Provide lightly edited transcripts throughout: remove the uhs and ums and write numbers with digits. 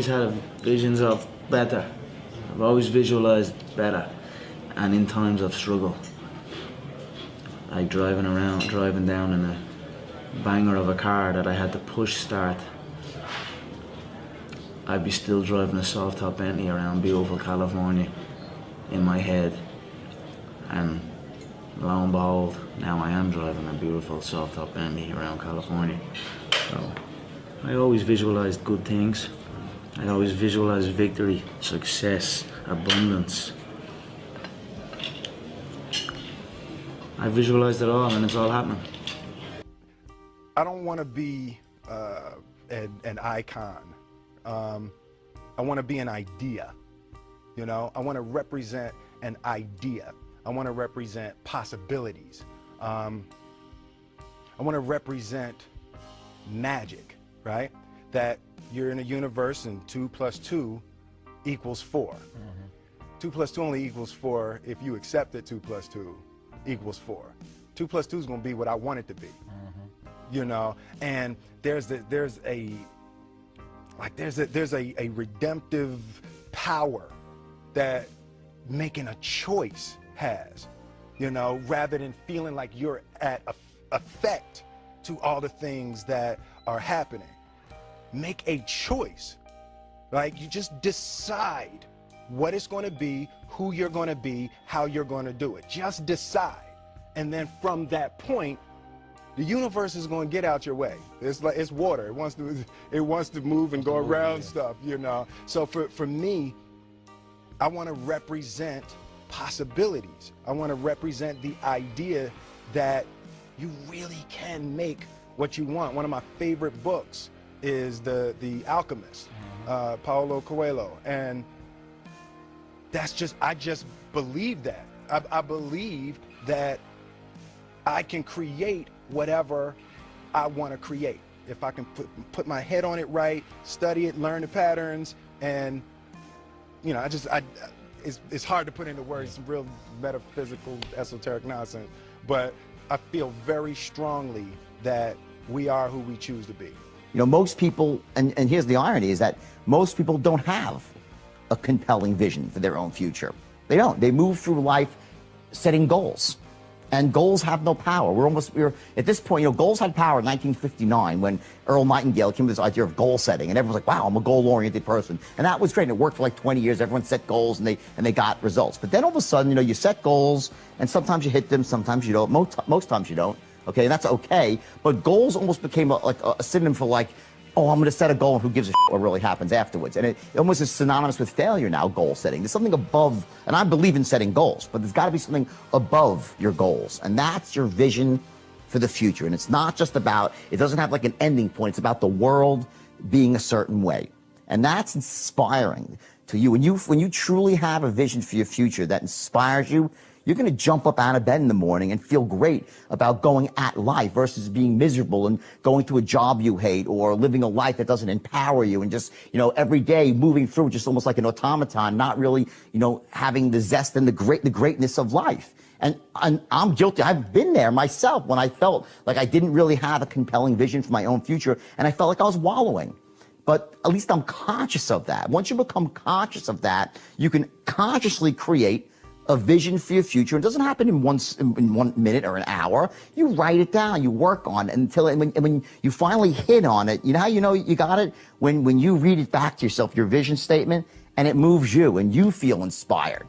always had visions of better. I've always visualized better, and in times of struggle, like driving down in a banger of a car that I had to push start, I'd be still driving a soft top Bentley around beautiful California in my head, and lo and behold, now I am driving a beautiful soft top Bentley around California. So I always visualized good things. I always visualized victory, success, abundance. I visualized it all, and it's all happening. I don't want to be an icon. I want to be an idea. You know, I want to represent an idea. I want to represent possibilities. I want to represent magic, right? That you're in a universe and 2 + 2 = 4. 2 + 2 only equals 4 if you accept that 2 + 2 = 4. 2 + 2 is going to be what I want it to be. You know, and there's a redemptive power that making a choice has, you know, rather than feeling like you're at effect to all the things that are happening. Make a choice. Like, you just decide what it's going to be, who you're going to be, how you're going to do it. Just decide. And then from that point, the universe is going to get out your way. It's like, it's water. It wants to move and go around stuff, you know. So for me, I want to represent possibilities. I want to represent the idea that you really can make what you want. One of my favorite books is The Alchemist, Paulo Coelho, and I just believe that. I believe that I can create whatever I want to create. If I can put my head on it right, study it, learn the patterns, and you know, it's hard to put into words, some real metaphysical, esoteric nonsense, but I feel very strongly that we are who we choose to be. You know, most people, and here's the irony, is that most people don't have a compelling vision for their own future. They don't. They move through life setting goals. And goals have no power. We're at this point, you know, goals had power in 1959 when Earl Nightingale came with this idea of goal setting, and everyone's like, wow, I'm a goal-oriented person. And that was great, and it worked for like 20 years. Everyone set goals, and they got results. But then all of a sudden, you know, you set goals, and sometimes you hit them, sometimes you don't. Most times you don't, okay? And that's okay. But goals almost became like a synonym for like, oh, I'm going to set a goal, and who gives a shit what really happens afterwards. And it almost is synonymous with failure now, goal setting. There's something above, and I believe in setting goals, but there's got to be something above your goals. And that's your vision for the future. And it's not just about, it doesn't have like an ending point. It's about the world being a certain way. And that's inspiring to you. When you truly have a vision for your future that inspires you, you're going to jump up out of bed in the morning and feel great about going at life versus being miserable and going to a job you hate or living a life that doesn't empower you and just, you know, every day moving through just almost like an automaton, not really, you know, having the zest and the greatness of life. And I'm guilty. I've been there myself when I felt like I didn't really have a compelling vision for my own future, and I felt like I was wallowing. But at least I'm conscious of that. Once you become conscious of that, you can consciously create a vision for your future. It doesn't happen in 1 minute or an hour. You write it down, you work on it when you finally hit on it. You know how you know you got it? When you read it back to yourself, your vision statement, and it moves you and you feel inspired.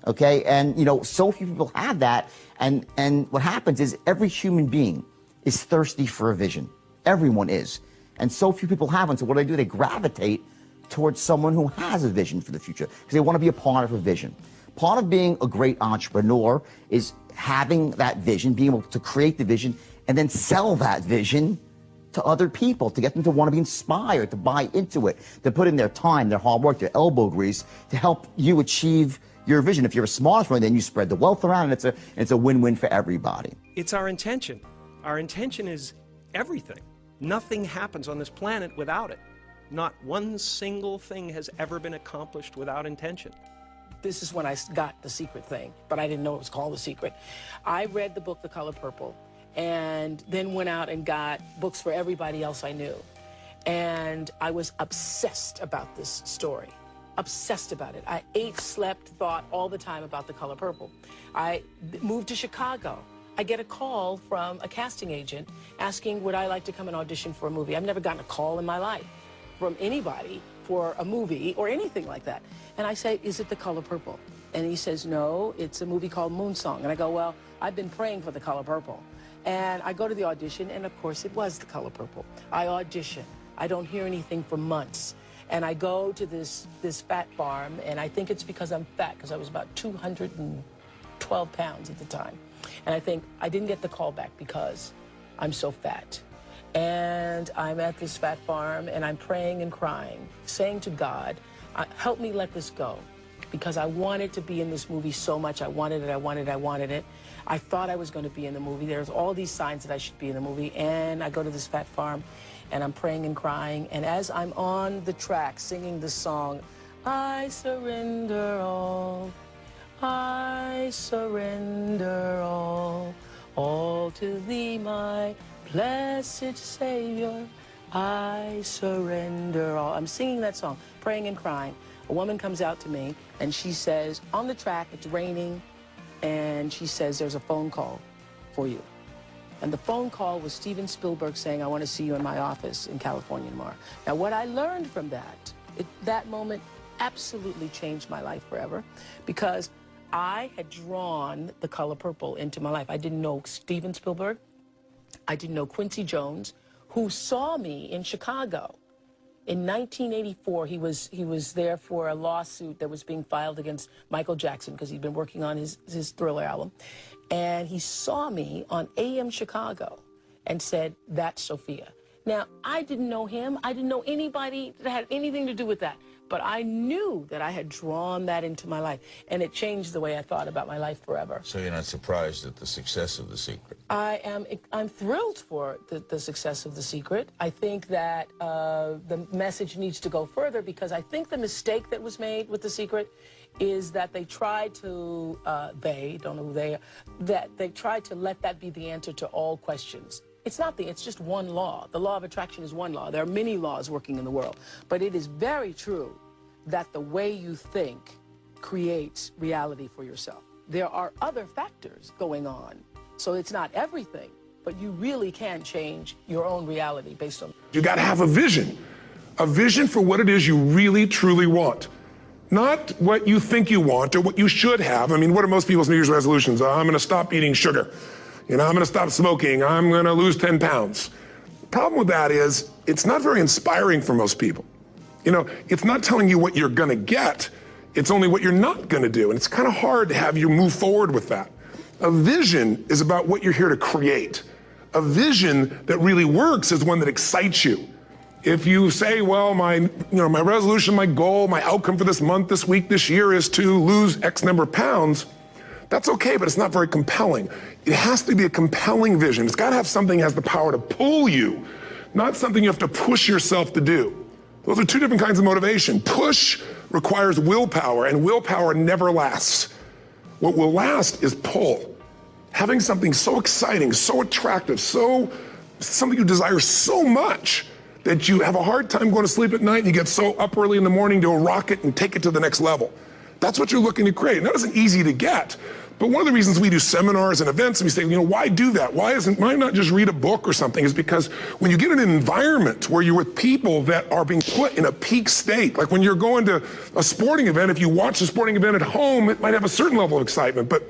Okay? And you know, so few people have that, and what happens is every human being is thirsty for a vision. Everyone is. And so few people have one. So what do? They gravitate towards someone who has a vision for the future because they want to be a part of a vision. Part of being a great entrepreneur is having that vision, being able to create the vision, and then sell that vision to other people, to get them to want to be inspired, to buy into it, to put in their time, their hard work, their elbow grease, to help you achieve your vision. If you're a smart entrepreneur, then you spread the wealth around, and it's a win-win for everybody. It's our intention. Our intention is everything. Nothing happens on this planet without it. Not one single thing has ever been accomplished without intention. This is when I got The Secret thing, but I didn't know it was called The Secret. I read the book, The Color Purple, and then went out and got books for everybody else I knew. And I was obsessed about this story. Obsessed about it. I ate, slept, thought all the time about The Color Purple. I moved to Chicago. I get a call from a casting agent asking, would I like to come and audition for a movie? I've never gotten a call in my life from anybody for a movie or anything like that. And I say, is it The Color Purple? And he says, no, it's a movie called Moonsong. And I go, well, I've been praying for The Color Purple. And I go to the audition, and of course it was The Color Purple. I audition. I don't hear anything for months. And I go to this fat farm, and I think it's because I'm fat, because I was about 212 pounds at the time. And I think I didn't get the call back because I'm so fat. And I'm at this fat farm, and I'm praying and crying, saying to God, help me let this go. Because I wanted to be in this movie so much. I wanted it, I wanted it, I wanted it. I thought I was going to be in the movie. There's all these signs that I should be in the movie. And I go to this fat farm, and I'm praying and crying. And as I'm on the track singing the song, I surrender all, I surrender all to thee, my blessed Savior, I surrender all. I'm singing that song, praying and crying. A woman comes out to me, and she says, on the track, it's raining, and she says, there's a phone call for you. And the phone call was Steven Spielberg saying, I want to see you in my office in California tomorrow. Now, what I learned from that, that moment absolutely changed my life forever, because I had drawn The Color Purple into my life. I didn't know Steven Spielberg. I didn't know Quincy Jones, who saw me in Chicago. In 1984, he was there for a lawsuit that was being filed against Michael Jackson because he'd been working on his Thriller album. And he saw me on AM Chicago and said, that's Sophia. Now, I didn't know him. I didn't know anybody that had anything to do with that. But I knew that I had drawn that into my life, and it changed the way I thought about my life forever. So you're not surprised at the success of The Secret? I'm thrilled for the success of The Secret. I think that the message needs to go further, because I think the mistake that was made with The Secret is that they tried to, don't know who they are, that they tried to let that be the answer to all questions. It's just one law. The law of attraction is one law. There are many laws working in the world. But it is very true that the way you think creates reality for yourself. There are other factors going on. So it's not everything, but you really can change your own reality based on... You got to have a vision for what it is you really, truly want. Not what you think you want or what you should have. I mean, what are most people's New Year's resolutions? I'm going to stop eating sugar. You know, I'm going to stop smoking. I'm going to lose 10 pounds. The problem with that is it's not very inspiring for most people. You know, it's not telling you what you're going to get. It's only what you're not going to do. And it's kind of hard to have you move forward with that. A vision is about what you're here to create. A vision that really works is one that excites you. If you say, well, my resolution, my goal, my outcome for this month, this week, this year is to lose X number of pounds, that's okay, but it's not very compelling. It has to be a compelling vision. It's got to have something that has the power to pull you, not something you have to push yourself to do. Those are two different kinds of motivation. Push requires willpower, and willpower never lasts. What will last is pull. Having something so exciting, so attractive, something you desire so much that you have a hard time going to sleep at night and you get so up early in the morning to rock it and take it to the next level. That's what you're looking to create. And that isn't easy to get. But one of the reasons we do seminars and events and we say, why do that? Why not just read a book or something? Is because when you get in an environment where you're with people that are being put in a peak state, like when you're going to a sporting event, if you watch a sporting event at home, it might have a certain level of excitement. But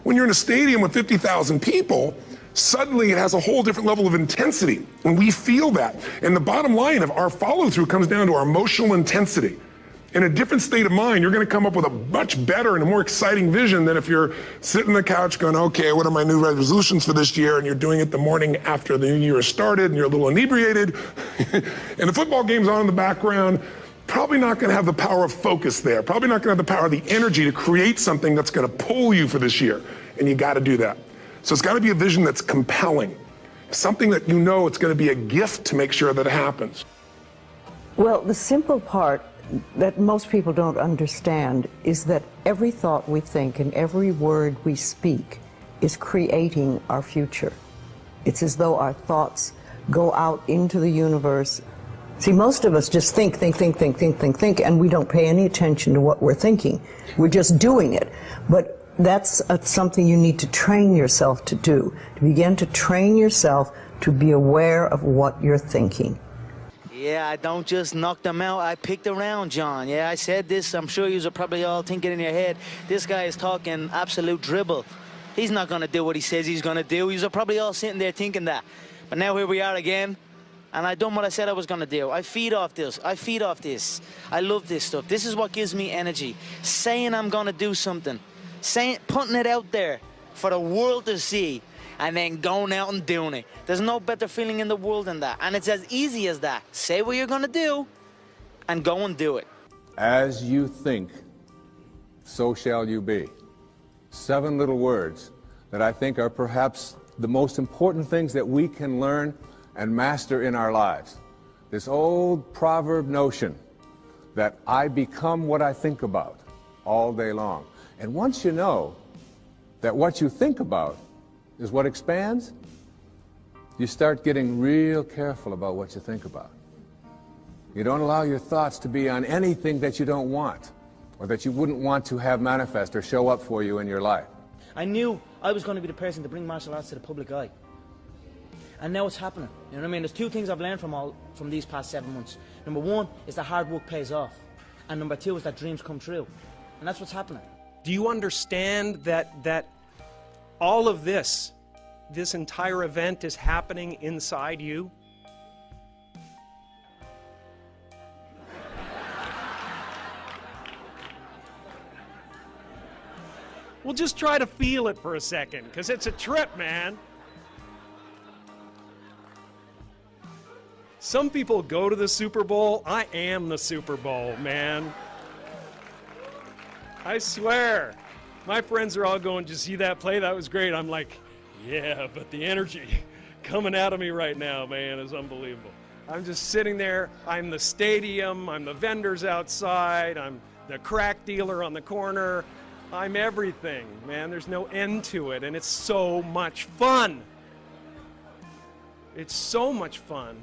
when you're in a stadium with 50,000 people, suddenly it has a whole different level of intensity. And we feel that. And the bottom line of our follow-through comes down to our emotional intensity. In a different state of mind, you're going to come up with a much better and a more exciting vision than if you're sitting on the couch going, okay, what are my new resolutions for this year? And you're doing it the morning after the new year has started and you're a little inebriated and the football game's on in the background. Probably not going to have the power of focus there. Probably not going to have the power of the energy to create something that's going to pull you for this year. And you got to do that. So it's got to be a vision that's compelling. Something that you know it's going to be a gift to make sure that it happens. Well, the simple part that most people don't understand is that every thought we think and every word we speak is creating our future. It's as though our thoughts go out into the universe See, most of us just think, and we don't pay any attention to what we're thinking. We're just doing it. But that's something you need to train yourself to do, to begin to train yourself to be aware of what you're thinking. Yeah, I don't just knock them out. I picked around, John. Yeah, I said this. I'm sure you're probably all thinking in your head, this guy is talking absolute dribble. He's not going to do what he says he's going to do. You're probably all sitting there thinking that. But now here we are again. And I done what I said I was going to do. I feed off this. I feed off this. I love this stuff. This is what gives me energy. Saying I'm going to do something. Putting it out there for the world to see. And then going out and doing it. There's no better feeling in the world than that. And it's as easy as that. Say what you're going to do and go and do it. As you think, so shall you be. 7 little words that I think are perhaps the most important things that we can learn and master in our lives. This old proverb notion that I become what I think about all day long. And once you know that what you think about is what expands, you start getting real careful about what you think about. You don't allow your thoughts to be on anything that you don't want or that you wouldn't want to have manifest or show up for you in your life. I knew I was going to be the person to bring martial arts to the public eye. And now it's happening. You know what I mean? There's 2 things I've learned from these past 7 months. Number 1 is that hard work pays off. And number 2 is that dreams come true. And that's what's happening. Do you understand that all of this entire event is happening inside you? Well, just try to feel it for a second, because it's a trip, man. Some people go to the Super Bowl. I am the Super Bowl, man. I swear. My friends are all going, did you see that play? That was great. I'm like, yeah, but the energy coming out of me right now, man, is unbelievable. I'm just sitting there. I'm the stadium. I'm the vendors outside. I'm the crack dealer on the corner. I'm everything, man. There's no end to it, and it's so much fun. It's so much fun.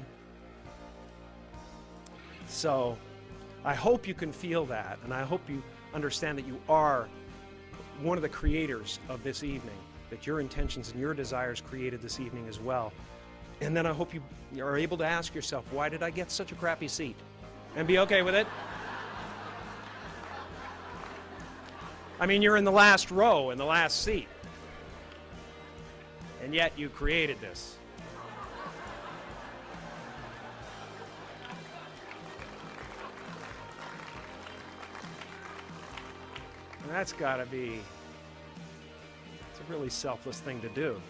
So I hope you can feel that, and I hope you understand that you are one of the creators of this evening, that your intentions and your desires created this evening as well. And then I hope you are able to ask yourself, why did I get such a crappy seat? And be okay with it. I mean, you're in the last row, in the last seat. And yet you created this. And that's gotta be, it's a really selfless thing to do.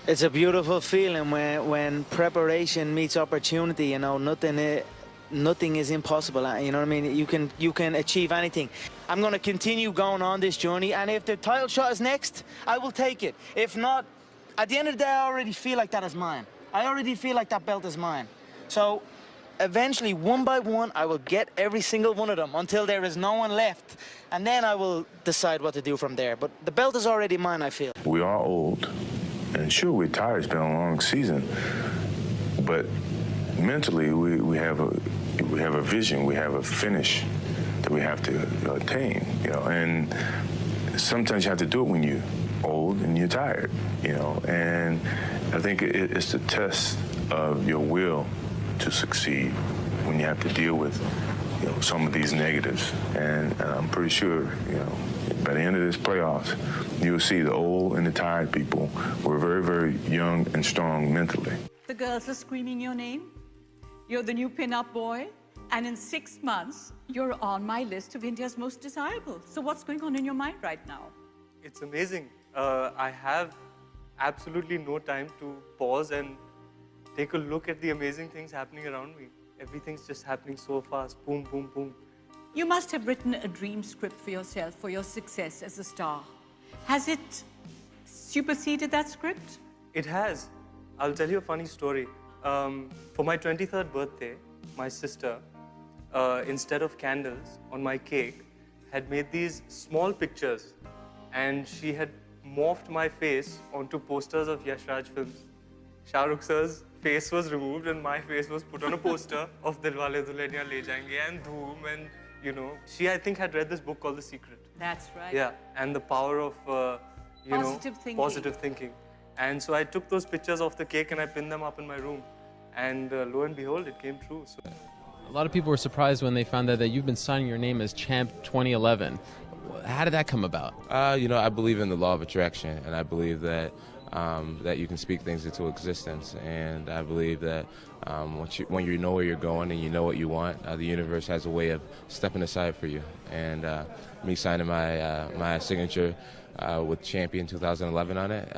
It's a beautiful feeling when preparation meets opportunity. You know, nothing is impossible. You know what I mean? You can achieve anything. I'm going to continue going on this journey, and if the title shot is next, I will take it. If not, at the end of the day, I already feel like that is mine. I already feel like that belt is mine. So eventually, one by one, I will get every single one of them until there is no one left, and then I will decide what to do from there. But the belt is already mine, I feel. We are old, and sure, we're tired. It's been a long season, but mentally, we have a vision. We have a finish that we have to attain. You know, and sometimes you have to do it when you're old and you're tired. You know, and I think it's the test of your will to succeed when you have to deal with, you know, some of these negatives. And I'm pretty sure, you know, by the end of this playoffs, you'll see the old and the tired people were very, very young and strong mentally. The girls are screaming your name. You're the new pin-up boy. And in 6 months, you're on my list of India's most desirable. So what's going on in your mind right now? It's amazing. I have absolutely no time to pause and take a look at the amazing things happening around me. Everything's just happening so fast. Boom, boom, boom. You must have written a dream script for yourself for your success as a star. Has it superseded that script? It has. I'll tell you a funny story. For my 23rd birthday, my sister, instead of candles on my cake, had made these small pictures, and she had morphed my face onto posters of Yash Raj films. Shah Rukh sir's face was removed and my face was put on a poster of Dilwale Dulhania Le Jayenge and Dhoom, and you know, she I think had read this book called The Secret. That's right. Yeah, and the power of Positive thinking. And so I took those pictures of the cake and I pinned them up in my room, and lo and behold, it came true. So. A lot of people were surprised when they found out that you've been signing your name as Champ 2011. How did that come about? You know, I believe in the law of attraction, and I believe that that you can speak things into existence. And I believe that when you know where you're going and you know what you want, the universe has a way of stepping aside for you. And me signing my signature with Champion 2011 on it,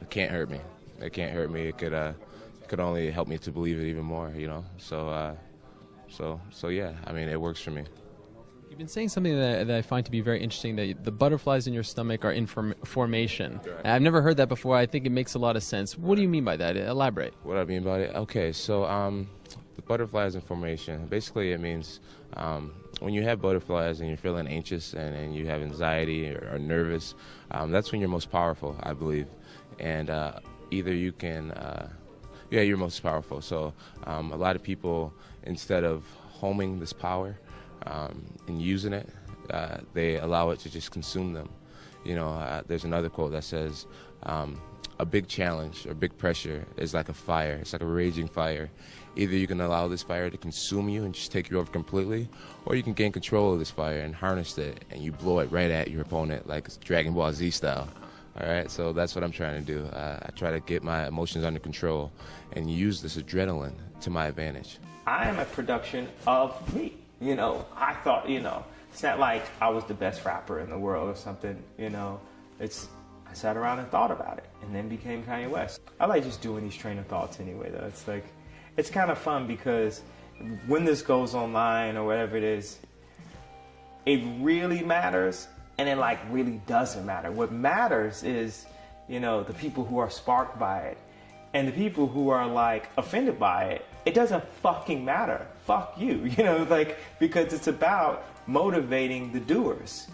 it can't hurt me. It can't hurt me. It could only help me to believe it even more. You know, so yeah. I mean, it works for me. You've been saying something that I find to be very interesting, that the butterflies in your stomach are in formation. Right. I've never heard that before. I think it makes a lot of sense. What do you mean by that? Elaborate. What I mean by it? Okay, so the butterflies in formation, basically it means when you have butterflies and you're feeling anxious and you have anxiety or nervous, that's when you're most powerful, I believe. And either you can, you're most powerful. So a lot of people, instead of homing this power, and using it, they allow it to just consume them. You know, there's another quote that says, a big challenge or big pressure is like a fire. It's like a raging fire. Either you can allow this fire to consume you and just take you over completely, or you can gain control of this fire and harness it, and you blow it right at your opponent like it's Dragon Ball Z style. All right, so that's what I'm trying to do. I try to get my emotions under control and use this adrenaline to my advantage. I am a production of me. You know, I thought, you know, it's not like I was the best rapper in the world or something, you know. I sat around and thought about it and then became Kanye West. I like just doing these train of thoughts anyway, though. It's like, it's kind of fun because when this goes online or whatever it is, it really matters and it like really doesn't matter. What matters is, you know, the people who are sparked by it and the people who are like offended by it. It doesn't fucking matter. Fuck you, you know, like, because it's about motivating the doers.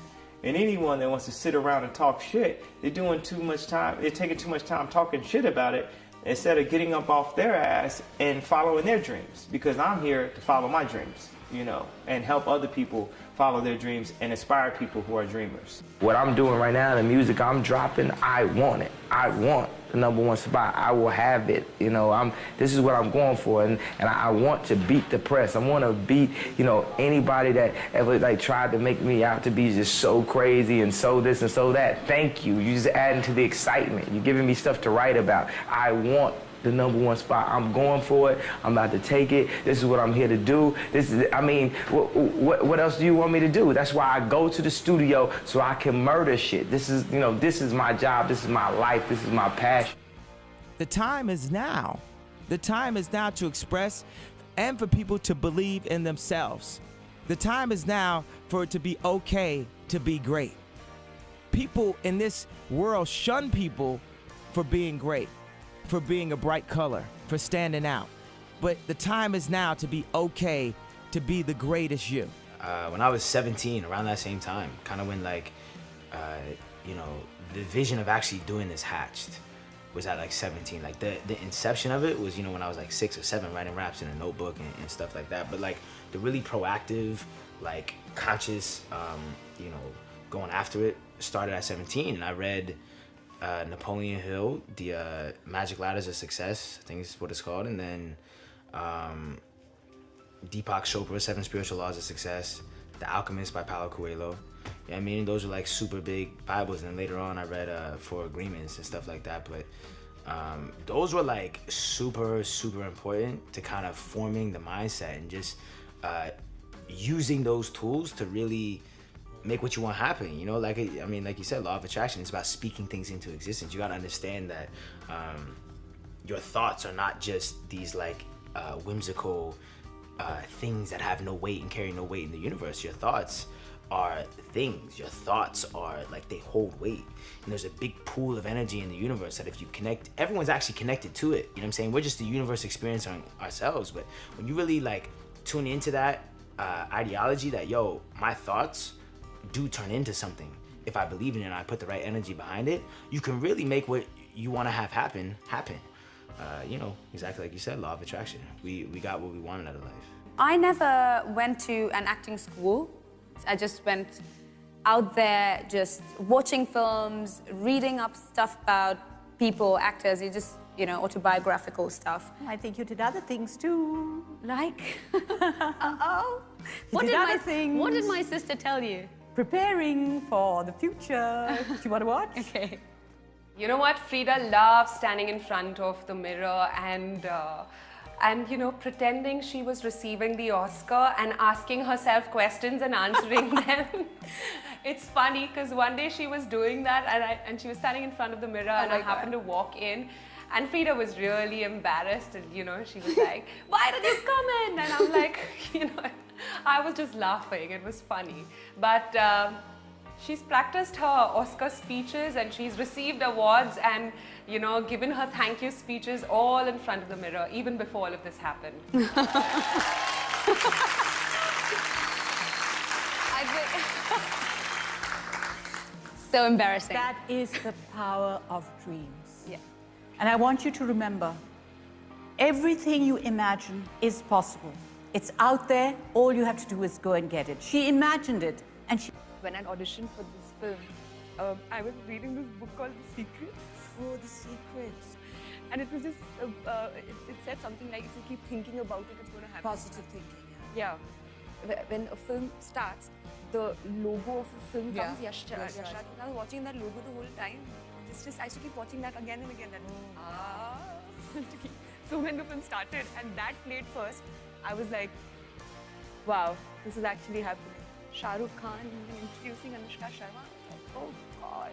And anyone that wants to sit around and talk shit, they're taking too much time talking shit about it instead of getting up off their ass and following their dreams. Because I'm here to follow my dreams, you know, and help other people follow their dreams and inspire people who are dreamers. What I'm doing right now, the music I'm dropping, I want it. I want the #1 spot. I will have it. You know, this is what I'm going for, and I want to beat the press. I want to beat, you know, anybody that ever like tried to make me out to be just so crazy and so this and so that. Thank you. You're just adding to the excitement. You're giving me stuff to write about. I want the #1 spot. I'm going for it. I'm about to take it. This is what I'm here to do. I mean, what else do you want me to do? That's why I go to the studio, so I can murder shit. This is, you know, this is my job. This is my life. This is my passion. The time is now. The time is now to express and for people to believe in themselves. The time is now for it to be okay to be great. People in this world shun people for being great, for being a bright color, for standing out. But the time is now to be okay to be the greatest you. When I was 17, around that same time, kind of when like, you know, the vision of actually doing this hatched was at like 17. Like the inception of it was, you know, when I was like 6 or 7, writing raps in a notebook and stuff like that. But like the really proactive, like conscious, you know, going after it started at 17. And I read Napoleon Hill, the Magic Ladders of Success, I think is what it's called. And then Deepak Chopra, 7 Spiritual Laws of Success, The Alchemist by Paulo Coelho. Yeah, I mean, those are like super big Bibles. And then later on I read 4 Agreements and stuff like that. But those were like super, super important to kind of forming the mindset and just using those tools to really make what you want happen. You know, like, I mean, like you said, law of attraction is about speaking things into existence. You got to understand that your thoughts are not just these like whimsical things that have no weight and carry no weight in the universe. Your thoughts are things. Your thoughts are like, they hold weight. And there's a big pool of energy in the universe that if you connect, everyone's actually connected to it. You know what I'm saying? We're just the universe experiencing ourselves. But when you really like tune into that ideology that, yo, my thoughts do turn into something. If I believe in it and I put the right energy behind it, you can really make what you want to have happen. you know, exactly like you said, law of attraction. We got what we wanted out of life. I never went to an acting school. I just went out there just watching films, reading up stuff about people, actors, you know, autobiographical stuff. I think you did other things too. Like? Uh-oh. What What did my sister tell you? Preparing for the future. Do you want to watch? Okay. You know what? Frida loves standing in front of the mirror and you know, pretending she was receiving the Oscar and asking herself questions and answering them. It's funny because one day she was doing that and she was standing in front of the mirror and I happened to walk in. And Frida was really embarrassed and, you know, she was like, why did you come in? And I'm like, you know, I was just laughing. It was funny. But she's practiced her Oscar speeches and she's received awards and, you know, given her thank you speeches all in front of the mirror, even before all of this happened. So embarrassing. That is the power of dreams. Yeah. And I want you to remember, everything you imagine is possible. It's out there, all you have to do is go and get it. She imagined it, and she... When I auditioned for this film, I was reading this book called The Secret. Oh, The Secret. And it was just, it said something like, if you keep thinking about it, it's going to happen. Positive thinking, yeah. When a film starts, the logo of a film comes, Yash Raj. I was watching that logo the whole time. I used to keep watching that again and again. So when the film started and that played first, I was like, wow, this is actually happening. Shah Rukh Khan introducing Anushka Sharma. Like, oh God.